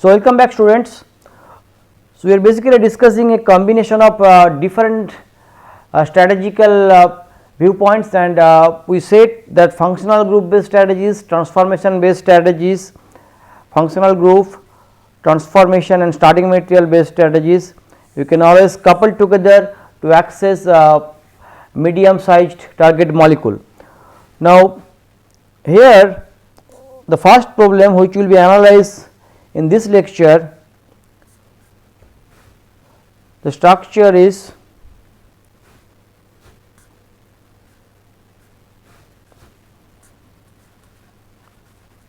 So, welcome back students. So, we are basically discussing a combination of different strategical viewpoints, and we said that functional group based strategies, transformation based strategies, functional group, transformation and starting material based strategies, you can always couple together to access medium sized target molecule. Now, here the first problem which will be analyzed in this lecture, the structure is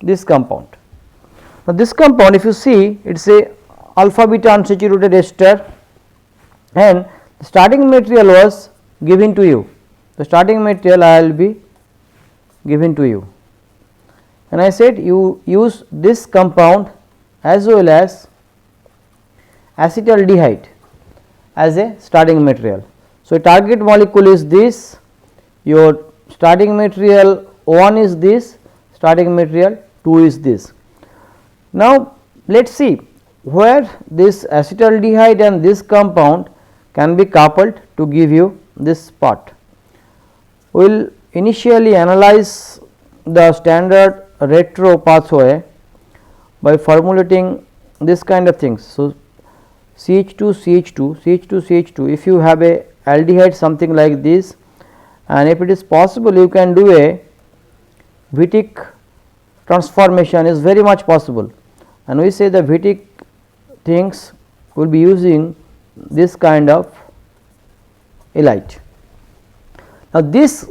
this compound. Now, this compound, if you see, it is a alpha beta unsaturated ester, and the starting material was given to you. The starting material I will be given to you, and I said you use this compound as well as acetaldehyde as a starting material. So, target molecule is this, your starting material 1 is this, starting material 2 is this. Now, let us see where this acetaldehyde and this compound can be coupled to give you this part. We will initially analyze the standard retro pathway by formulating this kind of things. So, CH2 CH2 CH2 CH2, if you have a aldehyde something like this, and if it is possible you can do a Wittig transformation, is very much possible, and we say the Wittig things will be using this kind of halide. Now, this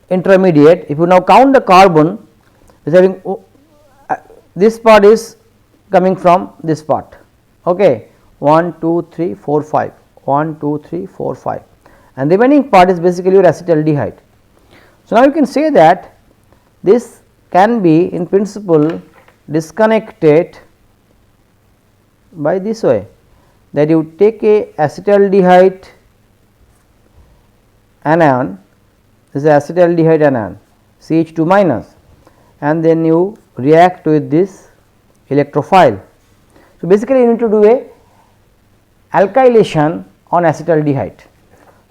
intermediate, if you now count the carbon, is having this part is coming from this part, okay, 1 2 3 4 5 1 2 3 4 5, and the remaining part is basically your acetaldehyde. So, now you can say that this can be in principle disconnected by this way, that you take a acetaldehyde anion, this is acetaldehyde anion CH2 minus, and then you react with this electrophile. So, basically you need to do a alkylation on acetaldehyde.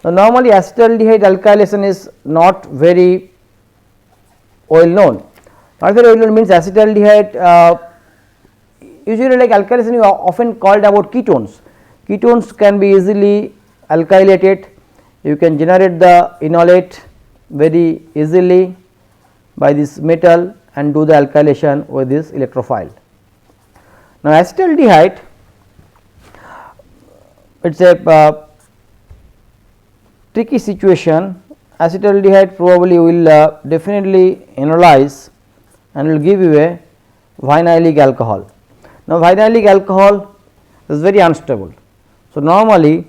So, normally acetaldehyde alkylation is not very well known. Not very well known means acetaldehyde usually like alkylation you are often called about ketones. Ketones can be easily alkylated, you can generate the enolate very easily by this metal and do the alkylation with this electrophile. Now, acetaldehyde, it is a tricky situation. Acetaldehyde probably will definitely enolaze and will give you a vinylic alcohol. Now, vinylic alcohol is very unstable. So, normally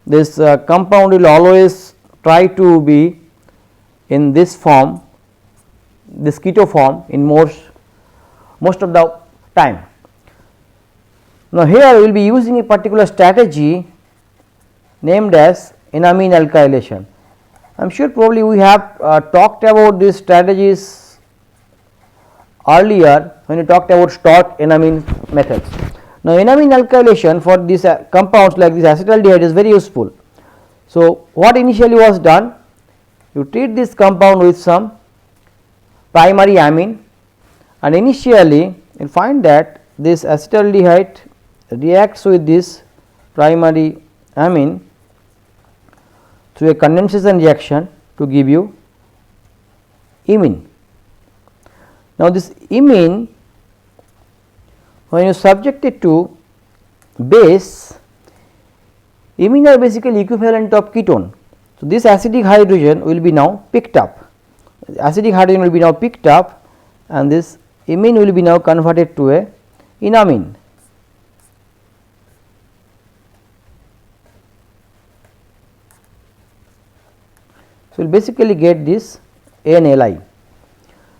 this compound will always try to be in this form, this keto form in most of the time. Now, here we will be using a particular strategy named as enamine alkylation. I am sure probably we have talked about these strategies earlier when we talked about Stork enamine methods. Now, enamine alkylation for these compounds like this acetaldehyde is very useful. So, what initially was done, you treat this compound with some primary amine, and initially you find that this acetaldehyde reacts with this primary amine through a condensation reaction to give you imine. Now, this imine, when you subject it to base, imine are basically equivalent of ketone. So, this acidic hydrogen will be now picked up, acidic hydrogen will be now picked up, and this imine will be now converted to a enamine. So, we will basically get this ANLI.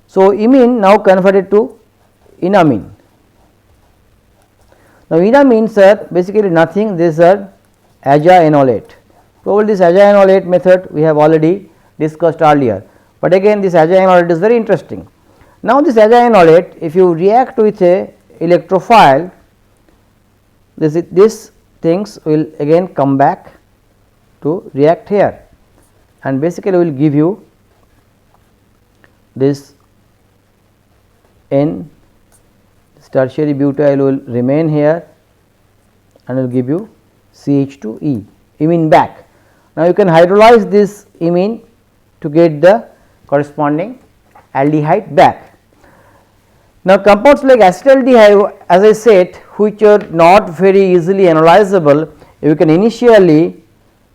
So, imine now converted to enamine. Now, enamines are basically nothing, these are azaenolate. Probably this azaenolate method we have already discussed earlier, but again this azaenolate is very interesting. Now, this azaenolate, if you react with a electrophile, this things will again come back to react here, and basically will give you this N, this tertiary butyl will remain here and will give you CH2E imine back. Now, you can hydrolyze this imine to get the corresponding aldehyde back. Now, compounds like acetaldehyde, as I said, which are not very easily analyzable, you can initially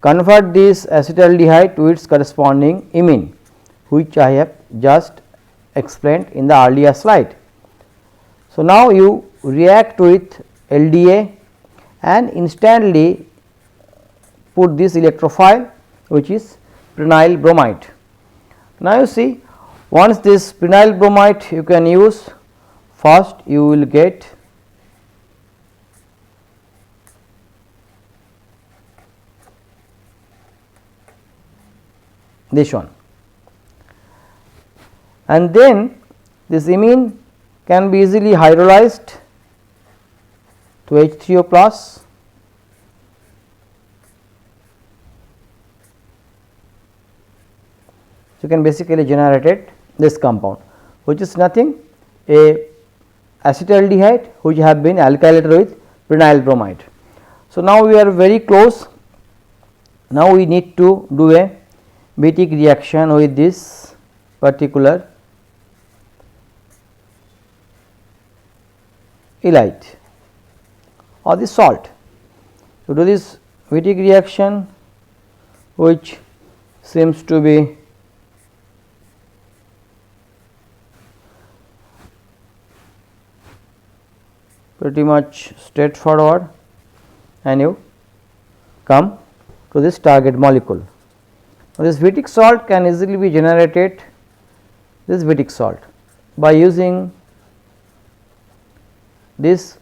convert this acetaldehyde to its corresponding imine, which I have just explained in the earlier slide. So, now you react with LDA and instantly put this electrophile, which is prenyl bromide. Now, you see, once this prenyl bromide you can use, first you will get this one, and then this imine can be easily hydrolyzed to H3O plus. So, you can basically generate this compound, which is nothing, a acetaldehyde which have been alkylated with prenyl bromide. So, now we are very close. Now, we need to do a Wittig reaction with this particular elite or the salt. To do this Wittig reaction, which seems to be pretty much straightforward, and you come to this target molecule. Now, this Wittig salt can easily be generated, this Wittig salt, by using this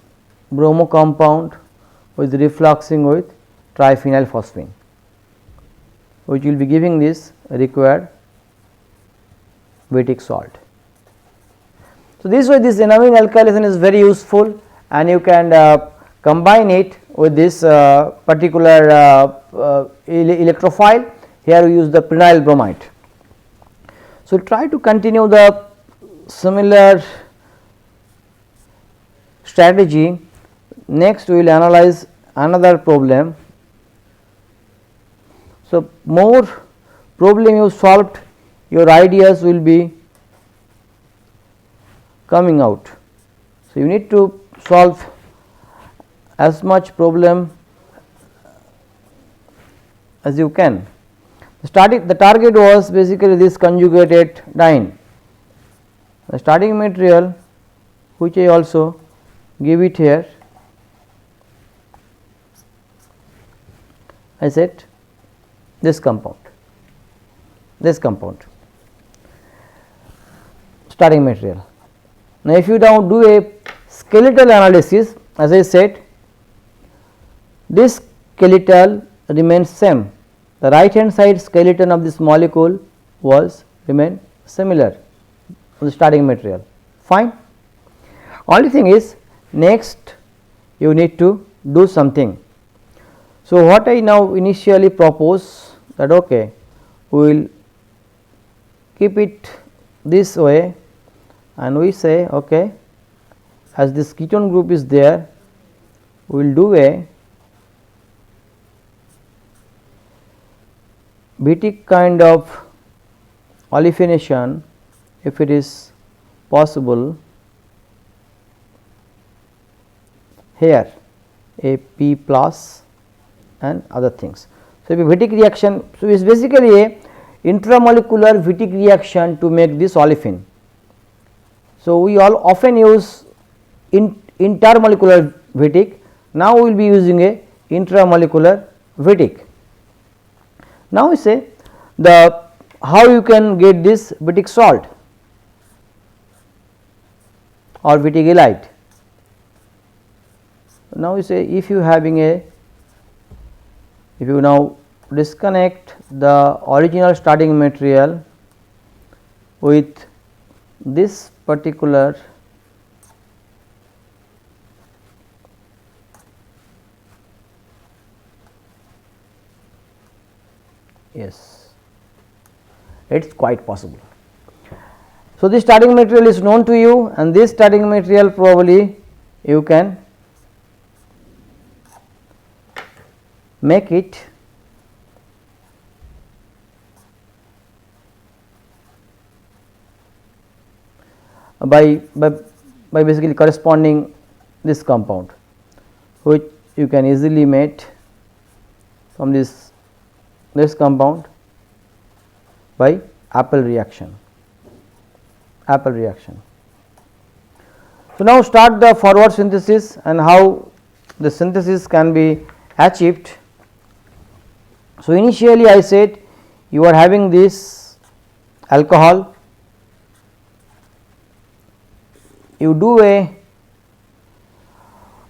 bromo compound with refluxing with triphenyl phosphine, which will be giving this required Wittig salt. So, this way this enamine alkylation is very useful, and you can combine it with this particular electrophile. Here we use the prenyl bromide. So, try to continue the similar strategy. Next we will analyze another problem. So, more problem you solved, your ideas will be coming out. So, you need to solve as much problem as you can. The target was basically this conjugated diene. The starting material, which I also give it here, I said this compound, starting material. Now, if you now do a skeletal analysis, as I said, this skeletal remains same. The right hand side skeleton of this molecule was remain similar to the starting material, fine. Only thing is, next you need to do something. So, what I now initially propose that okay, we will keep it this way, and we say okay, as this ketone group is there, we will do a Wittig kind of olefination if it is possible here, a P plus and other things. So, if a Wittig reaction, so it is basically a intramolecular Wittig reaction to make this olefin. So, we all often use intermolecular Wittig. Now, we will be using a intramolecular Wittig. Now, we say the how you can get this Wittig salt or Wittig elite. Now, we say if you having a, if you now disconnect the original starting material with this particular Yes, it is quite possible. So, this starting material is known to you, and this starting material probably you can make it by basically corresponding this compound, which you can easily mate from this compound by Appel reaction. So, now start the forward synthesis and how the synthesis can be achieved. So, initially I said you are having this alcohol, you do a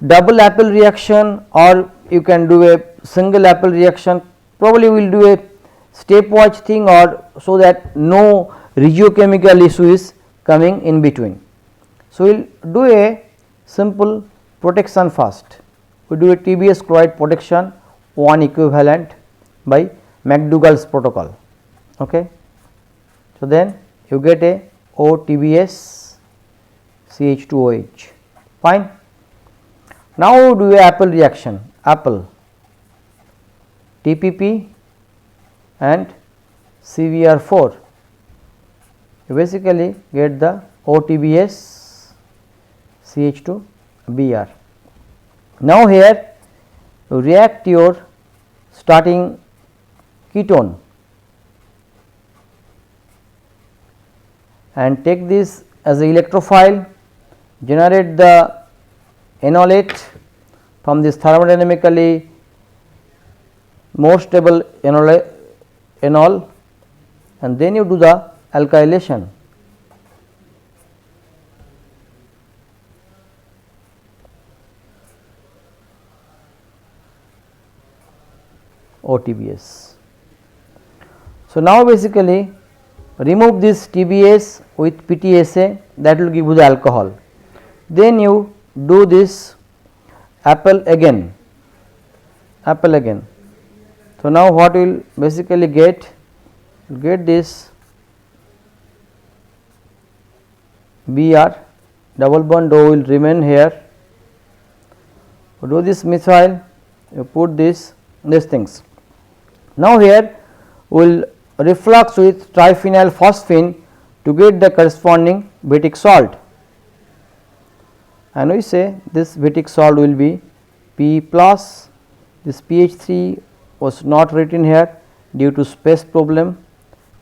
double Appel reaction or you can do a single Appel reaction, probably we will do a stepwise thing, or so that no regiochemical issue is coming in between. So, we will do a simple protection first, we do a TBS chloride protection 1 equivalent by McDougall's protocol. Okay. So, then you get a OTBS CH2OH, fine. Now, do a Appel reaction, Appel TPP and CVR4, you basically get the OTBS CH2Br. Now, here you react your starting ketone and take this as a electrophile, generate the enolate from this thermodynamically more stable enol, and then you do the alkylation. OTBS. So, now basically remove this TBS with PTSA, that will give you the alcohol. Then you do this Appel again. So, now what we will basically get this Br, double bond O will remain here. Do this methyl, you put these things. Now, here we will reflux with triphenyl phosphine to get the corresponding Wittig salt, and we say this Wittig salt will be P plus. This pH 3 was not written here due to space problem,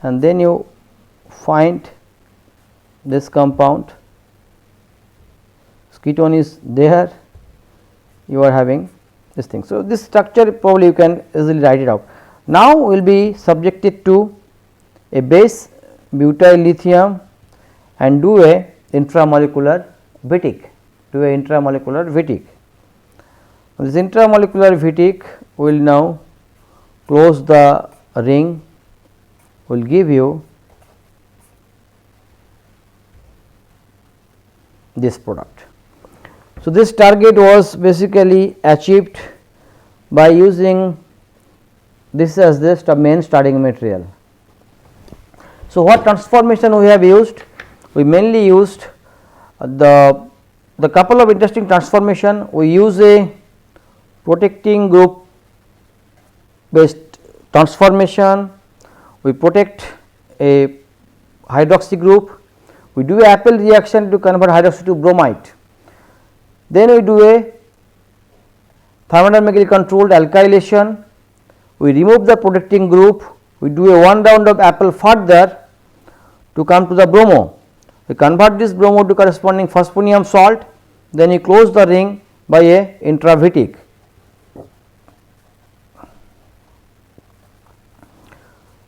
and then you find this compound, ketone is there, you are having this thing. So, this structure probably you can easily write it out. Now, we will be subjected to a base butyl lithium and do a intramolecular Wittig, This intramolecular Wittig will now close the ring, will give you this product. So, this target was basically achieved by using this as the main starting material. So, what transformation we have used? We mainly used the couple of interesting transformation. We use a protecting group based transformation, we protect a hydroxy group, we do a Appel reaction to convert hydroxy to bromide, then we do a thermodynamically controlled alkylation, we remove the protecting group, we do a one round of Appel further to come to the bromo, we convert this bromo to corresponding phosphonium salt, then you close the ring by a intra-Wittig.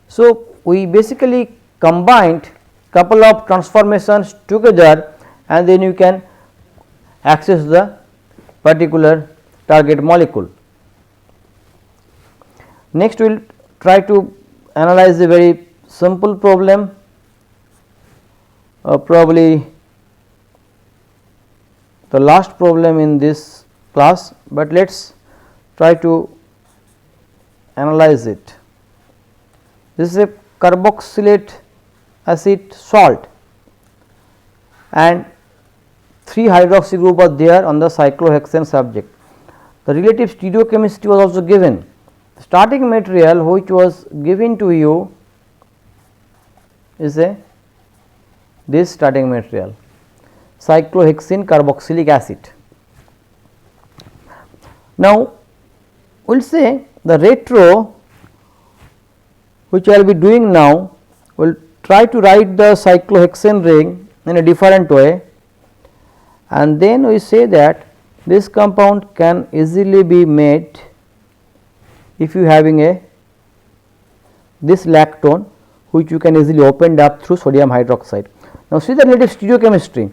So, we basically combined couple of transformations together and then you can access the particular target molecule. Next, we will try to analyze a very simple problem, probably the last problem in this class, but let us try to analyze it. this is a carboxylate acid salt and 3 hydroxy group are there on the cyclohexane subject. The relative stereochemistry was also given. The starting material which was given to you is a this starting material cyclohexene carboxylic acid. Now, we will say the retro which I will be doing now, will try to write the cyclohexane ring in a different way, and then we say that this compound can easily be made if you having a this lactone which you can easily opened up through sodium hydroxide. Now, see the relative stereochemistry,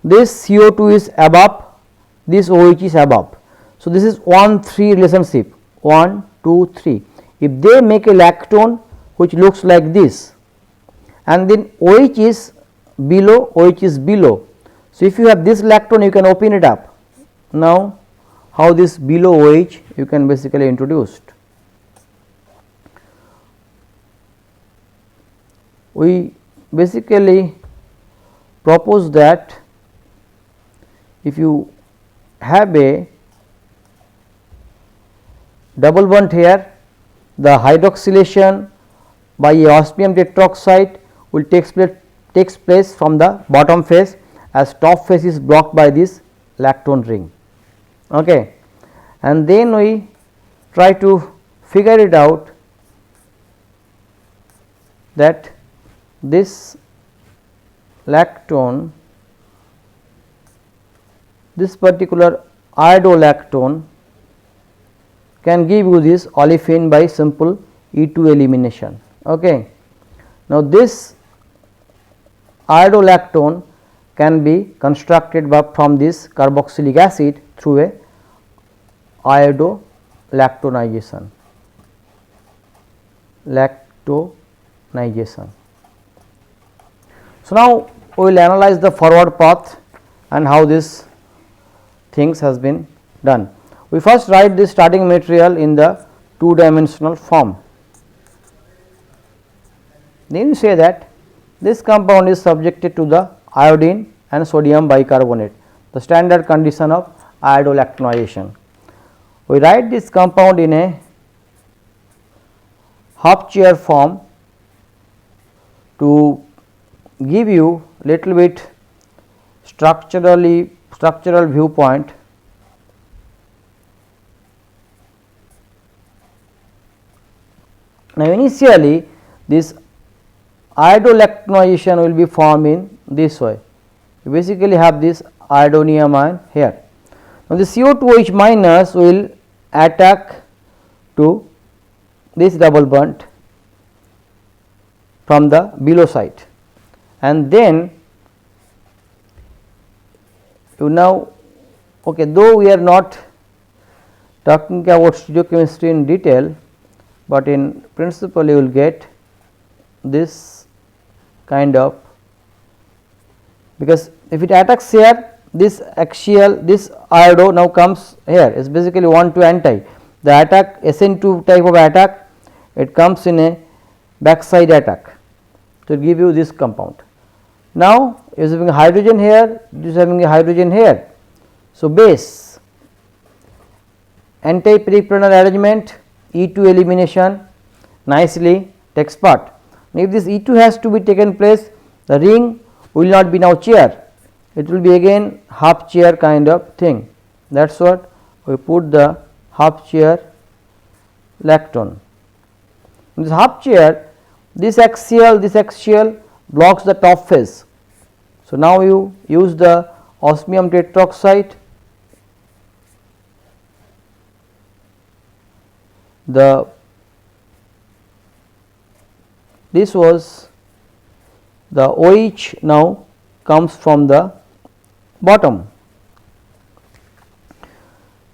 this CO2 is above, this OH is above. So, this is 1-3 relationship 1, 2, 3. If they make a lactone which looks like this and then OH is below, OH is below. So, if you have this lactone you can open it up. Now, how this below OH you can basically introduced. We basically propose that if you have a double bond here, the hydroxylation by a osmium tetroxide will takes place from the bottom phase, as top phase is blocked by this lactone ring. Okay. And then we try to figure it out that this lactone, this particular iodolactone can give you this olefin by simple E2 elimination. Okay. Now, this iodolactone can be constructed from this carboxylic acid through a iodolactonization. So, now we will analyze the forward path and how this things has been done. We first write this starting material in the 2-dimensional form. Then you say that this compound is subjected to the iodine and sodium bicarbonate, the standard condition of iodolactonization. We write this compound in a half chair form to give you little bit structural viewpoint. Now, initially this iodolactonization will be formed in this way. You basically have this iodonium ion here. Now, the CO2OH minus will attack to this double bond from the below side, and then you now, okay, though we are not talking about stereochemistry in detail, but in principle you will get this kind of, because if it attacks here, this axial, this iodo now comes here, is basically 1-2 anti. The attack SN2 type of attack, it comes in a backside attack to give you this compound. Now, is having a hydrogen here, this is having a hydrogen here. So, base anti-peripheral arrangement, E2 elimination nicely takes part. Now, if this E2 has to be taken place, the ring will not be now chair, it will be again half chair kind of thing. That is what we put the half chair lactone. In this half chair, this axial blocks the top phase. So, now you use the osmium tetroxide, this was the OH now comes from the bottom.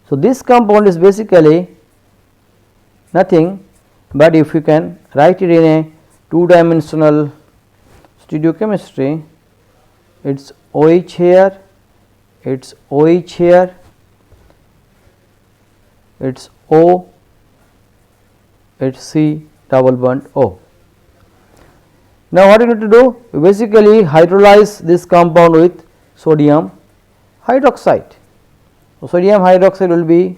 So, this compound is basically nothing but if you can write it in a 2-dimensional stereochemistry, it is OH here, it is OH here, it is O, it is C double bond O. Now what you need to do? You basically hydrolyze this compound with sodium hydroxide. So, sodium hydroxide will be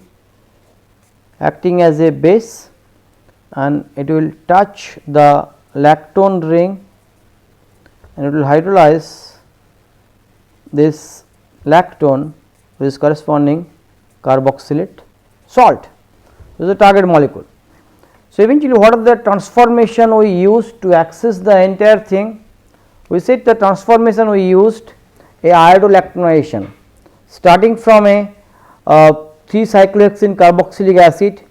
acting as a base and it will touch the lactone ring and it will hydrolyze this lactone with its corresponding carboxylate salt. This is the target molecule. So, eventually what are the transformation we used to access the entire thing? We said the transformation we used a iodolactonization, starting from a 3-cyclohexene carboxylic acid,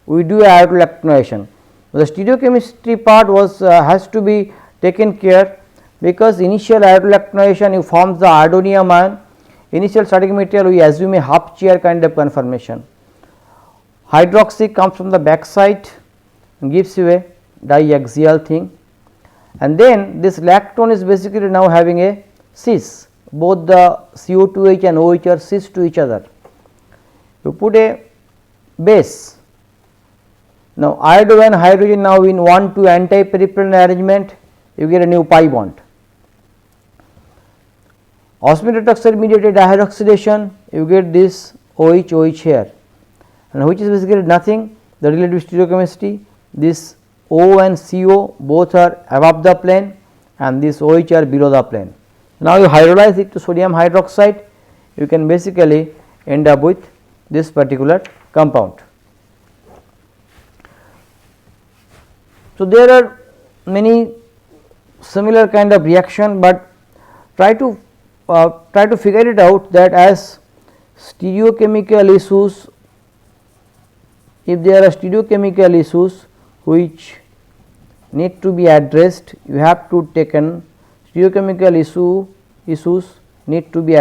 we do iodolactonization. The stereochemistry part was has to be taken care, because initial iodolactonization you forms the iodonium ion, initial starting material we assume a half chair kind of conformation. Hydroxy comes from the back side and gives you a diaxial thing, and then this lactone is basically now having a cis, both the CO2H and OH are cis to each other. You put a base. Now, iodo and hydrogen now in 1,2 anti-peripheral arrangement, you get a new pi bond. Osmotic reduction mediated dihydroxylation, you get this OH here, and which is basically nothing, the relative stereochemistry, this O and CO both are above the plane and this OH are below the plane. Now, you hydrolyze it to sodium hydroxide, you can basically end up with this particular compound. So, there are many similar kind of reaction, but try to figure it out that as stereochemical issues, if there are stereochemical issues which need to be addressed, you have to taken stereochemical issues need to be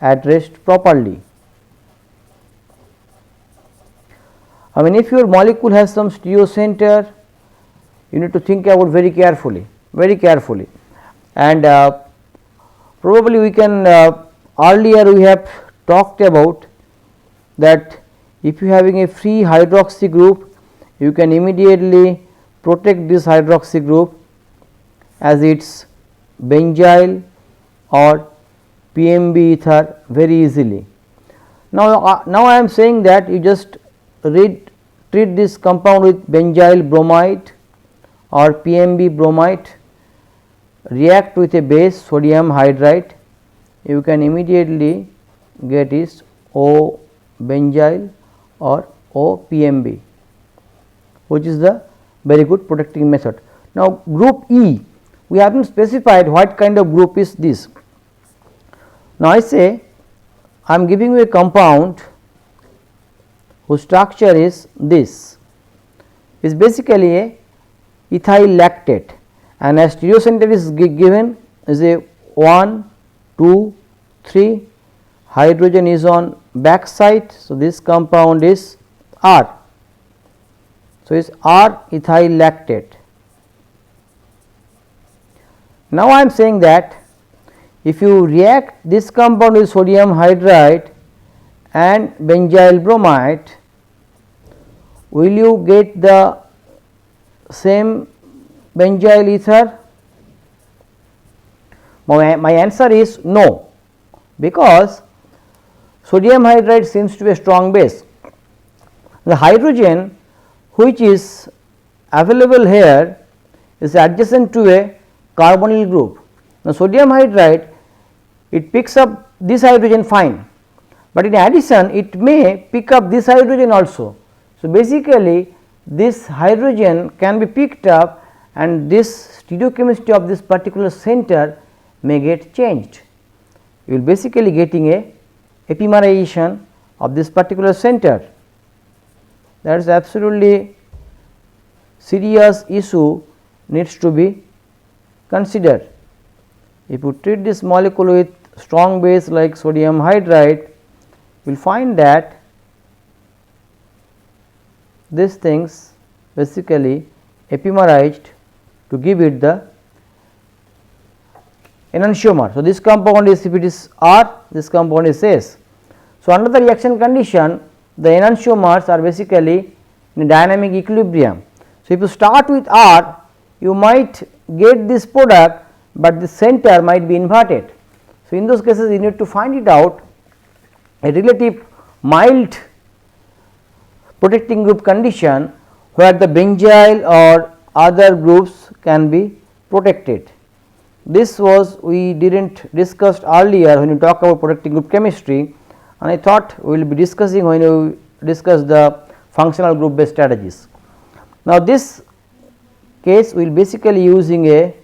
addressed properly. I mean, if your molecule has some stereocenter, you need to think about very carefully, and probably we can earlier we have talked about that if you having a free hydroxy group, you can immediately protect this hydroxy group as its benzyl or PMB ether very easily. Now I am saying that you just treat this compound with benzyl bromide or PMB bromide, react with a base sodium hydride, you can immediately get is O benzyl or O PMB, which is the very good protecting method. Now, group E, we haven't specified what kind of group is this. Now, I say I am giving you a compound whose structure is this, is basically a ethyl lactate, and as stereocenter is given is a 1, 2, 3, hydrogen is on back side. So, this compound is R. So, is R ethyl lactate. Now, I am saying that if you react this compound with sodium hydride and benzyl bromide, will you get the same benzyl ether? My answer is no, because sodium hydride seems to be a strong base. The hydrogen which is available here is adjacent to a carbonyl group. Now, sodium hydride, it picks up this hydrogen fine, but in addition it may pick up this hydrogen also. So, basically this hydrogen can be picked up and this stereochemistry of this particular center may get changed. You will basically getting a epimerization of this particular center. That is absolutely serious issue, needs to be considered. If you treat this molecule with strong base like sodium hydride, you will find that these things basically epimerized to give it the enantiomer. So, this compound is, if it is R, this compound is S. So, under the reaction condition, the enantiomers are basically in dynamic equilibrium. So, if you start with R, you might get this product, but the center might be inverted. So, in those cases you need to find it out a relative mild protecting group condition where the benzyl or other groups can be protected. This was we did not discussed earlier when we talk about protecting group chemistry, and I thought we will be discussing when we discuss the functional group based strategies. Now, this case we will basically using a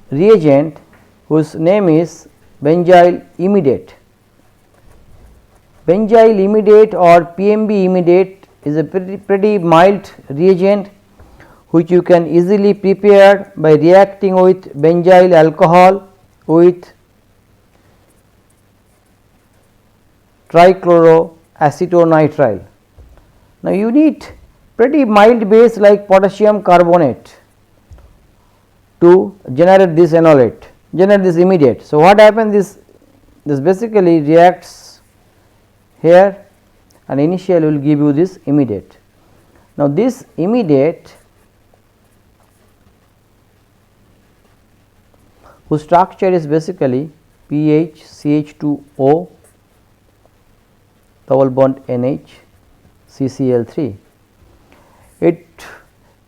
reagent whose name is benzyl imidate. Benzyl imidate or PMB imidate is a pretty mild reagent which you can easily prepare by reacting with benzyl alcohol with trichloroacetonitrile. Now, you need pretty mild base like potassium carbonate to generate this enolate, generate this imidate. So, what happens, this basically reacts here and initially will give you this imidate. Now, this imidate whose structure is basically PH CH2O double bond NH CCl3. It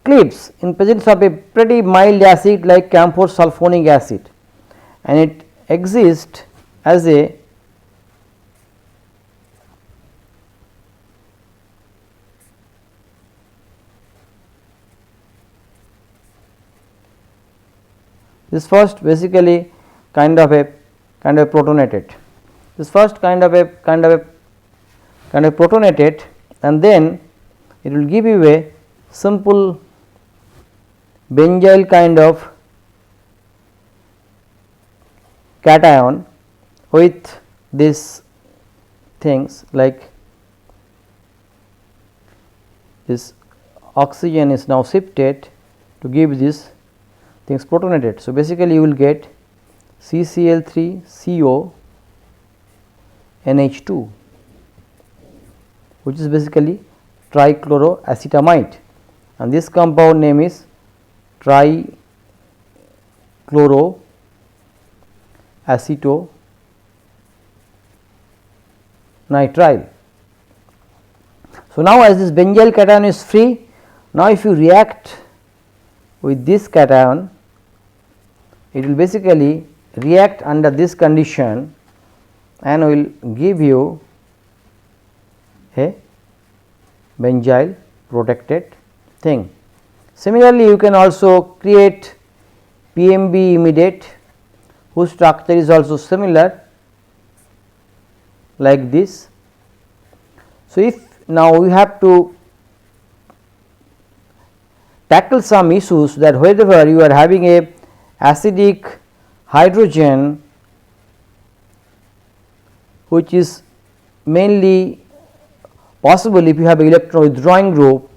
cleaves in presence of a pretty mild acid like camphor sulfonic acid, and it exists as a this first basically kind of a protonated, this first kind of protonated, and then it will give you a simple benzyl kind of cation with these things like this oxygen is now shifted to give this things protonated. So, basically you will get CCl3CO NH2, which is basically trichloroacetamide, and this compound name is trichloroacetonitrile. So, now as this benzyl cation is free, now if you react with this cation, it will basically react under this condition and will give you a benzyl protected thing. Similarly, you can also create PMB imidate whose structure is also similar like this. So, if now we have to tackle some issues that wherever you are having a acidic hydrogen which is mainly possible if you have electron withdrawing group,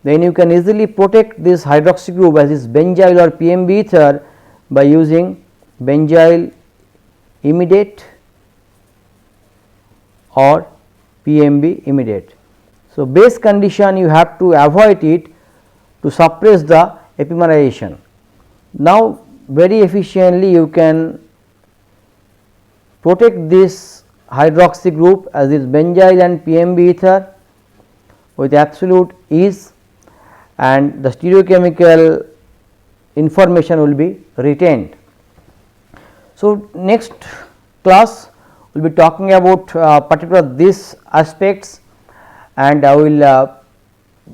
then you can easily protect this hydroxy group as this benzyl or PMB ether by using benzyl imidate or PMB imidate. So, base condition you have to avoid it to suppress the epimerization. Now, very efficiently you can protect this hydroxy group as this benzyl and PMB ether with absolute ease, and the stereochemical information will be retained. So, next class we will be talking about particular these aspects, and I will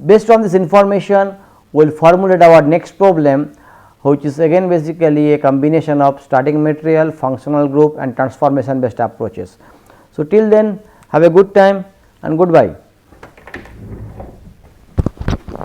based on this information we will formulate our next problem, which is again basically a combination of starting material, functional group and transformation based approaches. So, till then have a good time and goodbye.